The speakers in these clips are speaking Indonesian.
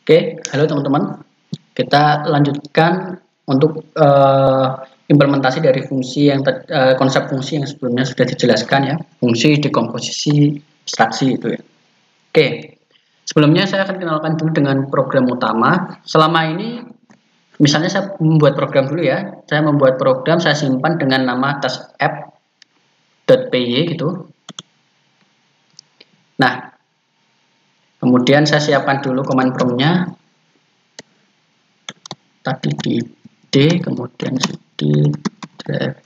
Oke, halo teman-teman. Kita lanjutkan untuk implementasi dari fungsi yang konsep fungsi yang sebelumnya sudah dijelaskan ya, fungsi, dekomposisi, abstraksi itu ya. Oke, sebelumnya saya akan kenalkan dulu dengan program utama. Selama ini, misalnya saya membuat program dulu ya. Saya membuat program, saya simpan dengan nama task_app.py gitu. Nah, kemudian saya siapkan dulu command prompt-nya. Tadi di D, kemudian di drive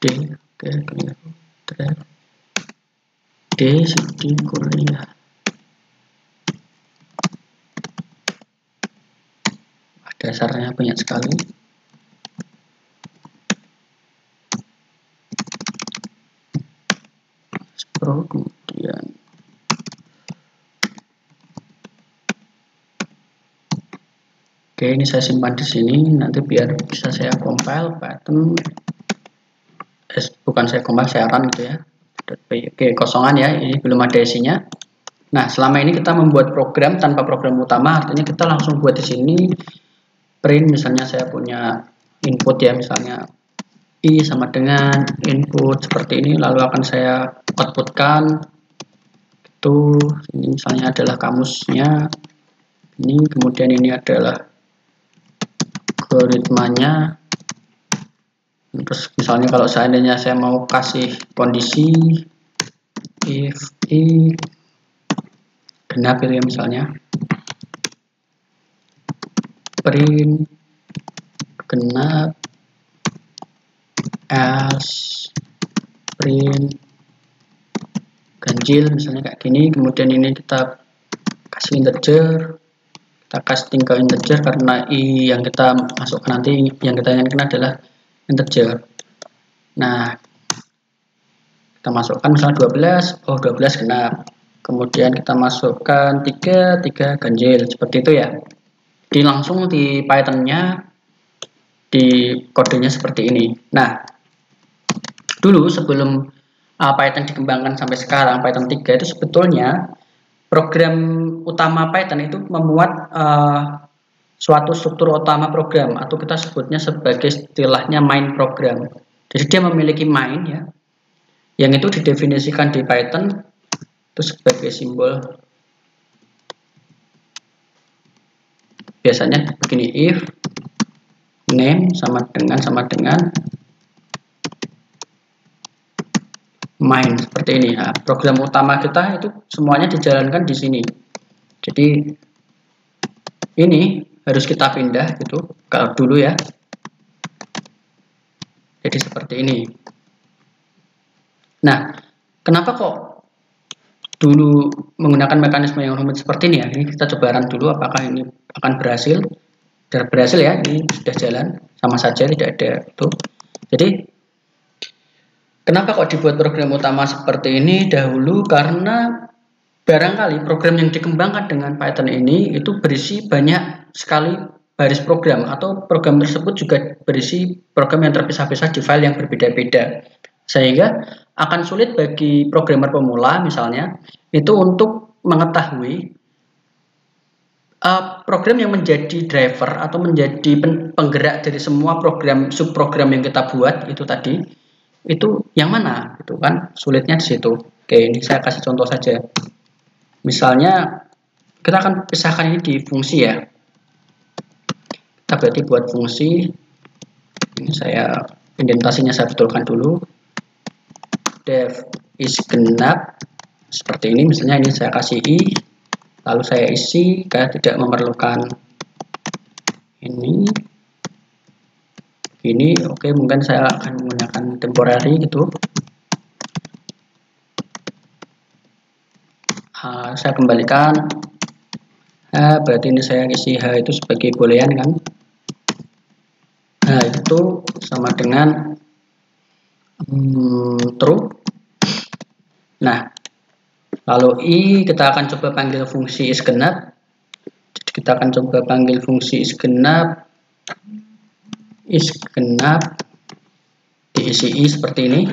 D, oke, drive D, cd kuliah. Dasarnya banyak sekali. Kemudian oke, ini saya simpan di sini nanti biar bisa saya compile Python. Bukan saya compile, saya run gitu ya. Oke, kosongan ya, ini belum ada isinya. Nah, selama ini kita membuat program tanpa program utama, artinya kita langsung buat di sini print. Misalnya saya punya input ya, misalnya I sama dengan input seperti ini, lalu akan saya outputkan itu. Ini misalnya adalah kamusnya, ini kemudian ini adalah algoritmanya. Terus misalnya kalau seandainya saya mau kasih kondisi if I genap itu ya, misalnya print genap else print ganjil, misalnya kayak gini. Kemudian ini kita kasih integer, kita casting ke integer karena I yang kita masukkan nanti yang kita inginkan adalah integer. Nah, kita masukkan misalnya 12, oh 12 genap. Kemudian kita masukkan 3 ganjil, seperti itu ya. Jadi langsung di Python-nya di kodenya seperti ini. Nah, dulu sebelum Python dikembangkan sampai sekarang, Python 3 itu sebetulnya program utama Python itu memuat suatu struktur utama program, atau kita sebutnya sebagai istilahnya main program. Jadi dia memiliki main ya, yang itu didefinisikan di Python itu sebagai simbol, biasanya begini, if name sama dengan main, seperti ini. Nah, program utama kita itu semuanya dijalankan di sini. Jadi ini harus kita pindah gitu kalau dulu ya. Jadi seperti ini. Nah, kenapa kok dulu menggunakan mekanisme yang rumit seperti ini ya? Ini kita coba run dulu apakah ini akan berhasil. Dan berhasil ya, ini sudah jalan, sama saja tidak ada itu. Jadi kenapa kok dibuat program utama seperti ini dahulu? Karena barangkali program yang dikembangkan dengan Python ini itu berisi banyak sekali baris program, atau program tersebut juga berisi program yang terpisah-pisah di file yang berbeda-beda, sehingga akan sulit bagi programmer pemula misalnya itu untuk mengetahui program yang menjadi driver atau menjadi penggerak dari semua program subprogram yang kita buat itu tadi, itu yang mana, itu kan sulitnya di situ. Oke, ini saya kasih contoh saja. Misalnya kita akan pisahkan ini di fungsi ya. Kita berarti buat fungsi ini, saya indentasinya saya betulkan dulu. Def is genap seperti ini, misalnya ini saya kasih I, lalu saya isi, saya tidak memerlukan ini. Oke, mungkin saya akan menggunakan temporary gitu. Saya kembalikan. Berarti ini saya isi H itu sebagai boolean kan. Itu sama dengan true. Nah, lalu I kita akan coba panggil fungsi isGenap. Jadi kita akan coba panggil fungsi isGenap diisi I seperti ini.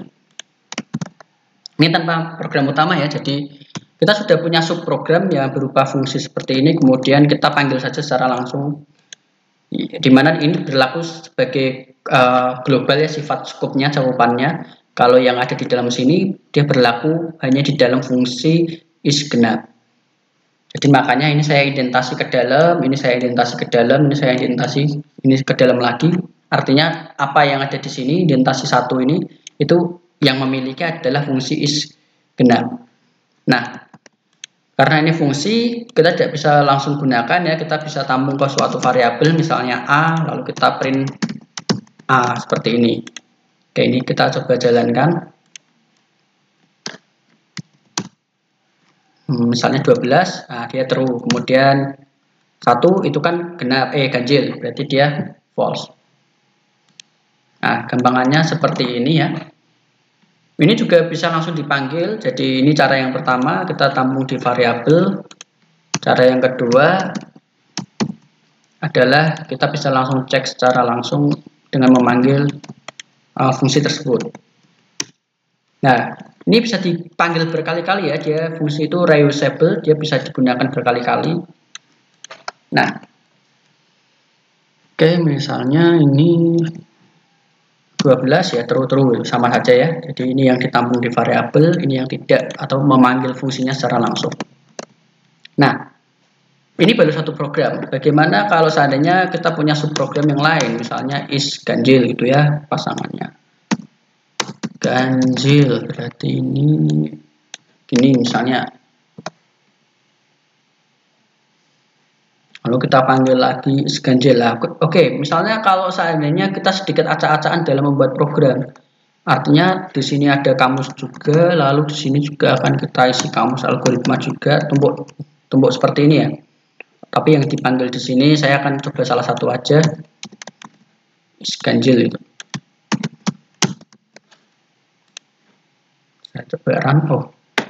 Ini tanpa program utama ya, jadi kita sudah punya subprogram yang berupa fungsi seperti ini, kemudian kita panggil saja secara langsung, di mana ini berlaku sebagai global ya, sifat skupnya, cakupannya. Kalau yang ada di dalam sini dia berlaku hanya di dalam fungsi is genap. Jadi makanya ini saya indentasi ke dalam, ini saya indentasi ke dalam, ini saya indentasi ini ke dalam lagi. Artinya apa yang ada di sini indentasi satu ini itu yang memiliki adalah fungsi is genap. Nah, karena ini fungsi, kita tidak bisa langsung gunakan ya, kita bisa tampung ke suatu variabel, misalnya A, lalu kita print A seperti ini. Oke, ini kita coba jalankan. Misalnya 12, nah dia true. Kemudian 1 itu kan genap, ganjil, berarti dia false. Nah, gampangannya seperti ini ya. Ini juga bisa langsung dipanggil, jadi ini cara yang pertama, kita tampung di variabel. Cara yang kedua adalah kita bisa langsung cek secara langsung dengan memanggil fungsi tersebut. Nah, ini bisa dipanggil berkali-kali ya, dia fungsi itu reusable, dia bisa digunakan berkali-kali. Nah, oke, misalnya ini 12 ya, true sama saja ya. Jadi ini yang ditampung di variabel, ini yang tidak, atau memanggil fungsinya secara langsung. Nah, ini baru satu program. Bagaimana kalau seandainya kita punya subprogram yang lain, misalnya is ganjil gitu ya, pasangannya. Ganjil berarti ini gini misalnya. Lalu kita panggil lagi is ganjil lah. Oke, misalnya kalau seandainya kita sedikit acak-acakan dalam membuat program. Artinya di sini ada kamus juga, lalu di sini juga akan kita isi kamus algoritma juga, tumbuk seperti ini ya. Tapi yang dipanggil di sini saya akan coba salah satu aja, is ganjil itu. Saya coba run. Oh,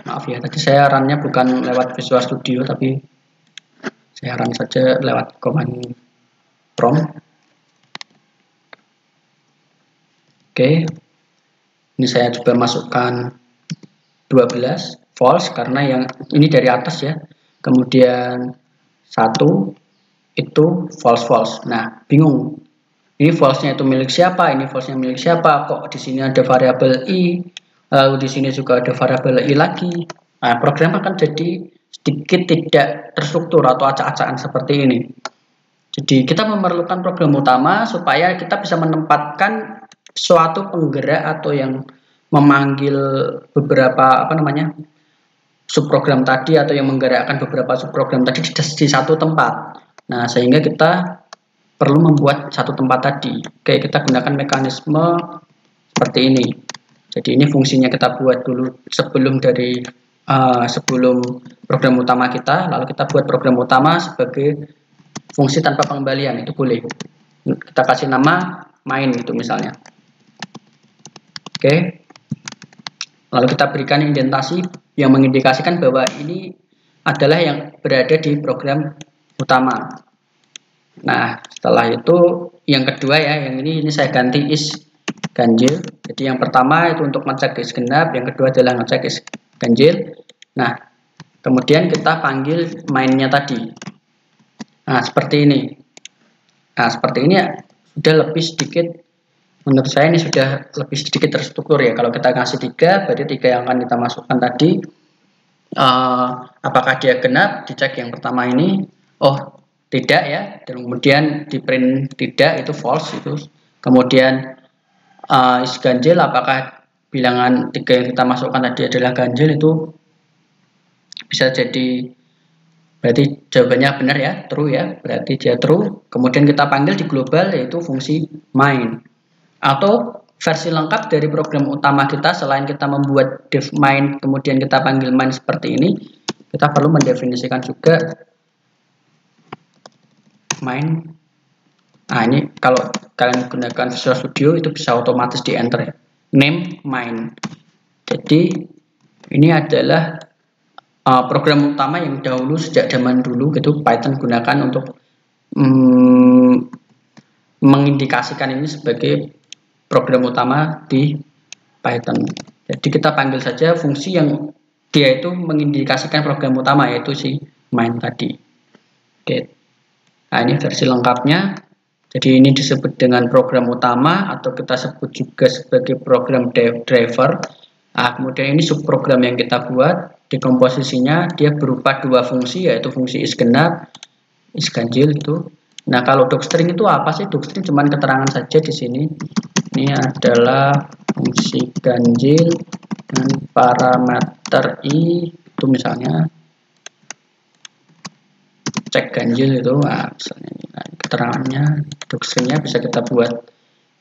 maaf ya, tadi saya runnya bukan lewat Visual Studio, tapi saya run saja lewat command prompt. Oke, ini saya coba masukkan 12 false karena yang ini dari atas ya. Kemudian 1 itu false. Nah, bingung. Ini false-nya itu milik siapa? Ini false-nya milik siapa? Kok di sini ada variabel i, lalu di sini juga ada variabel i lagi. Nah, program akan jadi sedikit tidak terstruktur atau acak-acakan seperti ini. Jadi kita memerlukan program utama supaya kita bisa menempatkan suatu penggerak atau yang memanggil beberapa subprogram tadi atau yang menggerakkan beberapa subprogram tadi di satu tempat. Nah, sehingga kita perlu membuat satu tempat tadi. Oke, kita gunakan mekanisme seperti ini. Jadi ini fungsinya kita buat dulu sebelum program utama kita, lalu kita buat program utama sebagai fungsi tanpa pengembalian, itu boleh. Kita kasih nama main itu misalnya. Oke. Lalu kita berikan indentasi yang mengindikasikan bahwa ini adalah yang berada di program utama. Nah, setelah itu yang kedua ya, yang ini saya ganti is ganjil. Jadi yang pertama itu untuk ngecek is genap, yang kedua adalah ngecek is ganjil. Nah, kemudian kita panggil mainnya tadi. Nah, seperti ini. Nah, seperti ini ya, sudah lebih sedikit, menurut saya ini sudah lebih sedikit terstruktur ya. Kalau kita kasih 3, berarti 3 yang akan kita masukkan tadi. Apakah dia genap? Dicek yang pertama ini. Oh, tidak ya. Dan kemudian di print tidak, itu false itu. Kemudian is ganjil, apakah bilangan 3 yang kita masukkan tadi adalah ganjil, itu bisa jadi berarti jawabannya benar ya, true ya, berarti dia true. Kemudian kita panggil di global yaitu fungsi main. Atau versi lengkap dari program utama kita, selain kita membuat def main kemudian kita panggil main seperti ini, kita perlu mendefinisikan juga main. Nah, ini kalau kalian gunakan Visual Studio itu bisa otomatis di enter ya, name main. Jadi ini adalah program utama yang dahulu sejak zaman dulu gitu Python gunakan untuk mengindikasikan ini sebagai program utama di Python. Jadi kita panggil saja fungsi yang dia itu mengindikasikan program utama, yaitu si main tadi. Oke. Nah, ini versi lengkapnya. Jadi ini disebut dengan program utama atau kita sebut juga sebagai program driver. Nah, kemudian ini subprogram yang kita buat, dekomposisinya dia berupa dua fungsi, yaitu fungsi isgenap, isganjil gitu. Nah, kalau docstring itu apa sih? Docstring cuman keterangan saja di sini. Ini adalah fungsi ganjil dengan parameter i, itu misalnya cek ganjil itu. Nah, misalnya ini, nah, keterangannya, docstringnya bisa kita buat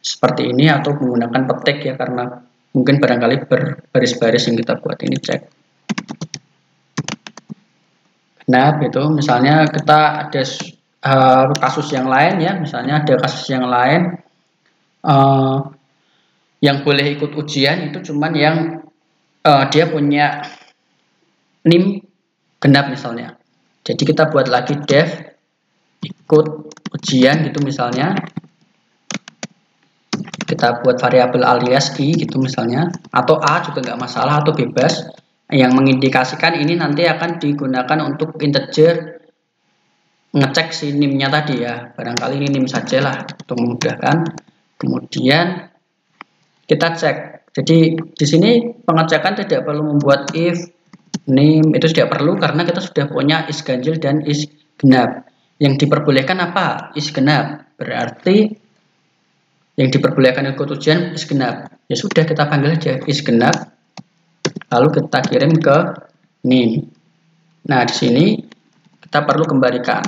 seperti ini atau menggunakan petik ya, karena mungkin barangkali berbaris-baris yang kita buat. Ini cek. Nah, itu misalnya kita ada kasus yang lain ya, misalnya ada kasus yang lain yang boleh ikut ujian itu cuman yang dia punya NIM genap misalnya. Jadi kita buat lagi def ikut ujian gitu misalnya. Kita buat variabel alias i gitu misalnya, atau a juga nggak masalah, atau bebas, yang mengindikasikan ini nanti akan digunakan untuk integer ngecek si NIM-nya tadi ya. Barangkali ini NIM saja lah untuk memudahkan. Kemudian kita cek. Jadi di sini pengecekan tidak perlu membuat if NIM, itu tidak perlu karena kita sudah punya is ganjil dan is genap. Yang diperbolehkan apa? Is genap. Berarti yang diperbolehkan ikut ujian is genap. Ya sudah, kita panggil aja is genap. Lalu kita kirim ke NIM. Nah, di sini kita perlu kembalikan.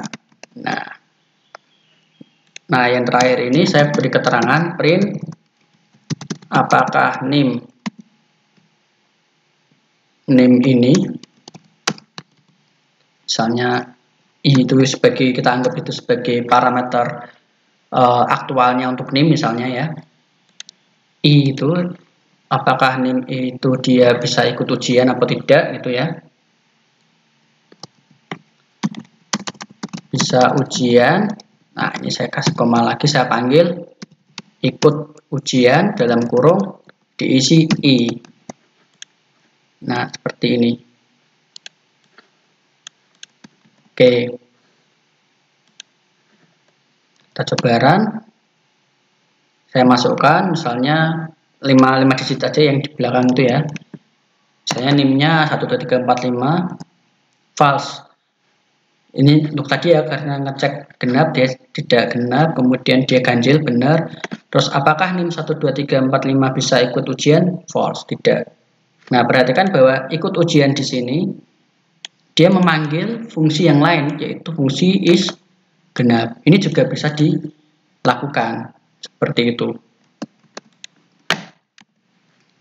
Nah, yang terakhir ini saya beri keterangan print apakah NIM ini misalnya itu sebagai, kita anggap itu sebagai parameter aktualnya untuk NIM misalnya ya. I itu apakah NIM itu dia bisa ikut ujian atau tidak gitu ya. Bisa ujian. Nah, ini saya kasih koma lagi, saya panggil ikut ujian dalam kurung diisi i. Nah, seperti ini. Oke. Kita coba run. Saya masukkan misalnya 5 digit aja yang di belakang itu ya. Misalnya NIM-nya 12345 false. Ini untuk tadi ya, karena ngecek genap dia tidak genap, kemudian dia ganjil benar. Terus apakah NIM 12345 bisa ikut ujian? False, tidak. Nah, perhatikan bahwa ikut ujian di sini dia memanggil fungsi yang lain, yaitu fungsi is genap. Ini juga bisa dilakukan seperti itu.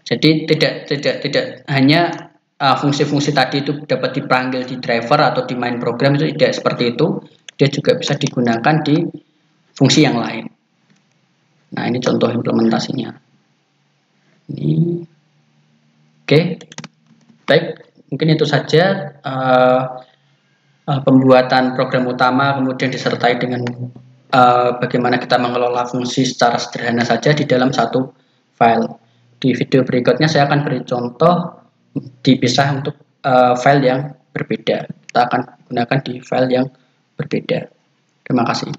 Jadi tidak hanya fungsi-fungsi tadi itu dapat dipanggil di driver atau di main program, itu tidak seperti itu. Dia juga bisa digunakan di fungsi yang lain. Nah, ini contoh implementasinya. Ini oke. Baik, mungkin itu saja pembuatan program utama, kemudian disertai dengan bagaimana kita mengelola fungsi secara sederhana saja di dalam satu file. Di video berikutnya saya akan beri contoh dipisah untuk file yang berbeda. Kita akan gunakan di file yang berbeda. Terima kasih.